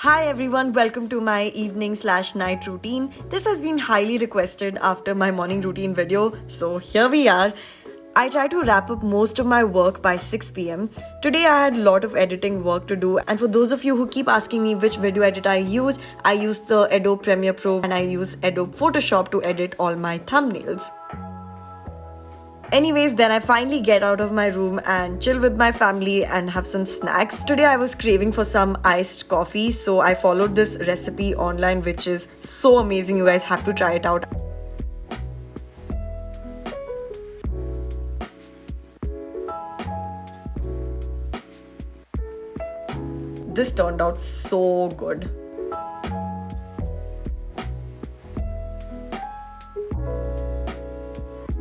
Hi everyone, welcome to my evening/night routine. This has been highly requested after my morning routine video, so here we are. I try to wrap up most of my work by 6 pm. Today I had a lot of editing work to do, and for those of you who keep asking me which video edit I use the Adobe Premiere Pro and I use Adobe Photoshop to edit all my thumbnails. Anyways, then I finally get out of my room and chill with my family and have some snacks. Today I was craving for some iced coffee, so I followed this recipe online which is so amazing. You guys have to try it out. This turned out so good.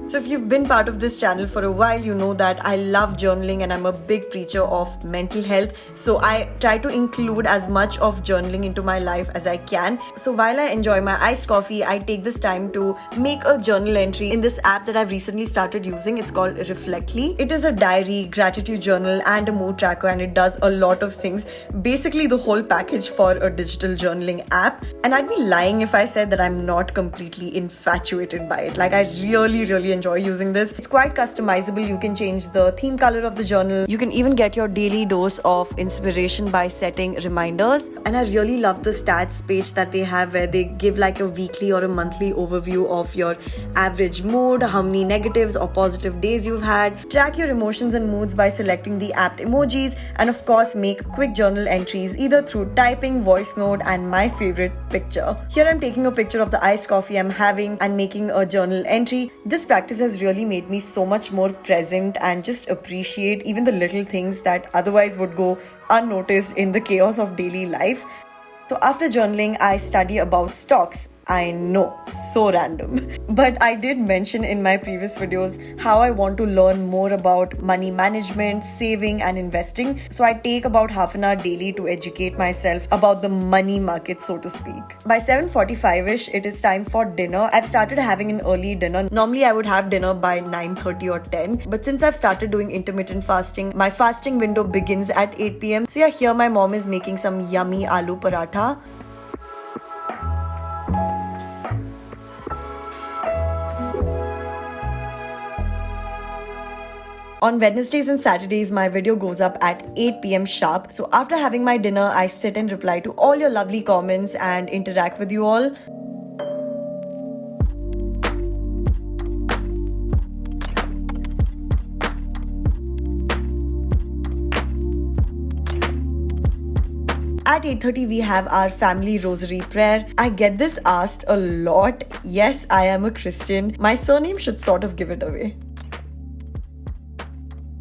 So if you've been part of this channel for a while, you know that I love journaling and I'm a big preacher of mental health. So I try to include as much of journaling into my life as I can. So while I enjoy my iced coffee, I take this time to make a journal entry in this app that I've recently started using. It's called Reflectly. It is a diary, gratitude journal and a mood tracker, and it does a lot of things. Basically the whole package for a digital journaling app. And I'd be lying if I said that I'm not completely infatuated by it. Like, I really enjoy using this. It's quite customizable. You can change the theme color of the journal. You can even get your daily dose of inspiration by setting reminders. And I really love the stats page that they have, where they give like a weekly or a monthly overview of your average mood, how many negatives or positive days you've had, track your emotions and moods by selecting the apt emojis, and of course make quick journal entries either through typing, voice note, and my favorite, picture. Here I'm taking a picture of the iced coffee I'm having and making a journal entry. This practice has really made me so much more present and just appreciate even the little things that otherwise would go unnoticed in the chaos of daily life. So after journaling, I study about stocks. I know, so random. But I did mention in my previous videos how I want to learn more about money management, saving and investing. So I take about half an hour daily to educate myself about the money market, so to speak. By 7:45ish, it is time for dinner. I've started having an early dinner. Normally I would have dinner by 9:30 or 10. But since I've started doing intermittent fasting, my fasting window begins at 8 pm. So yeah, here my mom is making some yummy aloo paratha. On Wednesdays and Saturdays, my video goes up at 8 pm sharp. So after having my dinner, I sit and reply to all your lovely comments and interact with you all. At 8:30, we have our family rosary prayer. I get this asked a lot. Yes, I am a Christian. My surname should sort of give it away.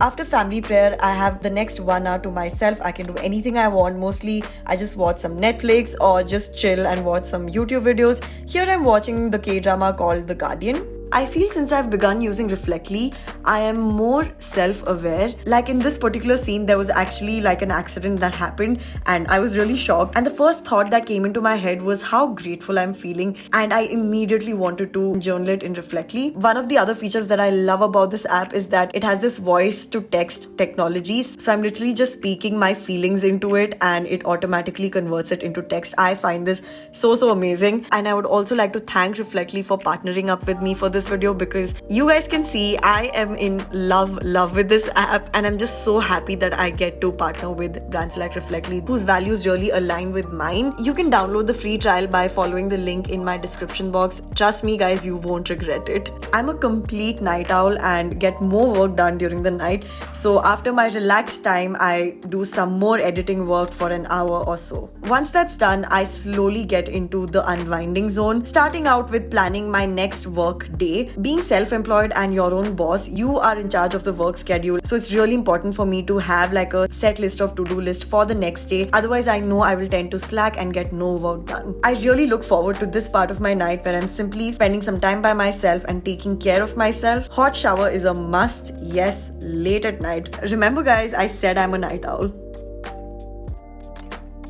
After family prayer, I have the next 1 hour to myself. I can do anything I want. Mostly, I just watch some Netflix or just chill and watch some YouTube videos. Here I'm watching the K-drama called The Guardian. I feel since I've begun using Reflectly, I am more self-aware. Like in this particular scene, there was actually like an accident that happened and I was really shocked. And the first thought that came into my head was how grateful I'm feeling, and I immediately wanted to journal it in Reflectly. One of the other features that I love about this app is that it has this voice to text technologies. So I'm literally just speaking my feelings into it and it automatically converts it into text. I find this so amazing. And I would also like to thank Reflectly for partnering up with me for this video, because you guys can see I am in love with this app, and I'm just so happy that I get to partner with brands like Reflectly whose values really align with mine. You can download the free trial by following the link in my description box. Trust me guys, you won't regret it. I'm a complete night owl and get more work done during the night. So after my relaxed time, I do some more editing work for an hour or so. Once that's done, I slowly get into the unwinding zone, starting out with planning my next work day. Being self-employed and your own boss, you are in charge of the work schedule. So it's really important for me to have like a set list of to-do list for the next day. Otherwise, I know I will tend to slack and get no work done. I really look forward to this part of my night where I'm simply spending some time by myself and taking care of myself. Hot shower is a must. Yes, late at night. Remember guys, I said I'm a night owl.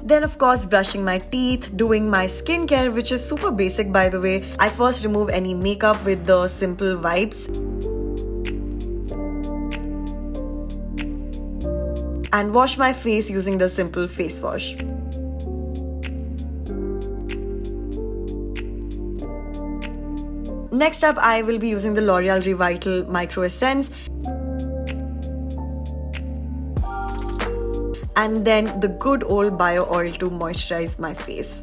Then of course brushing my teeth, doing my skincare, which is super basic by the way. I first remove any makeup with the Simple Wipes and wash my face using the Simple Face Wash. Next up, I will be using the L'Oreal Revital Micro Essence. And then the good old bio oil to moisturize my face.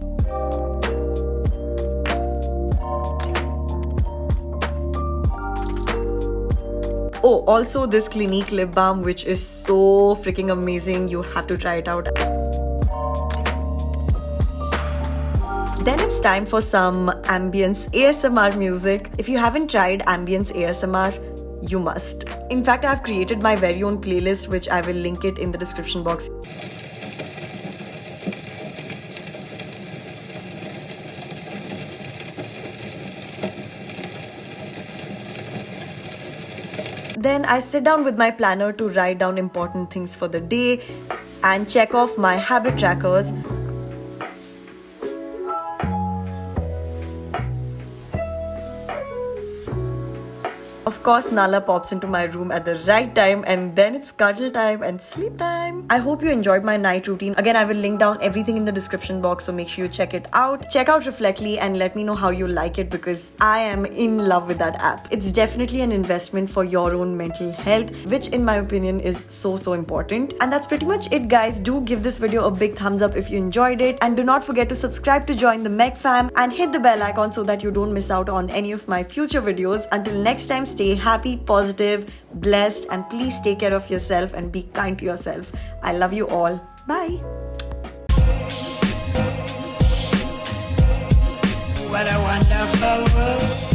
Oh, also this Clinique lip balm, which is so freaking amazing. You have to try it out. Then it's time for some ambience ASMR music. If you haven't tried ambience ASMR, you must. In fact, I've created my very own playlist, which I will link it in the description box. Then I sit down with my planner to write down important things for the day and check off my habit trackers. Of course, Nala pops into my room at the right time, and then it's cuddle time and sleep time. I hope you enjoyed my night routine. Again, I will link down everything in the description box, so make sure you check it out. Check out Reflectly and let me know how you like it, because I am in love with that app. It's definitely an investment for your own mental health, which in my opinion is so important. And that's pretty much it, guys. Do give this video a big thumbs up if you enjoyed it, and do not forget to subscribe to join the Meg fam and hit the bell icon so that you don't miss out on any of my future videos. Until next time, stay happy, positive, blessed, and please take care of yourself and be kind to yourself. I love you all. Bye. What a wonderful world.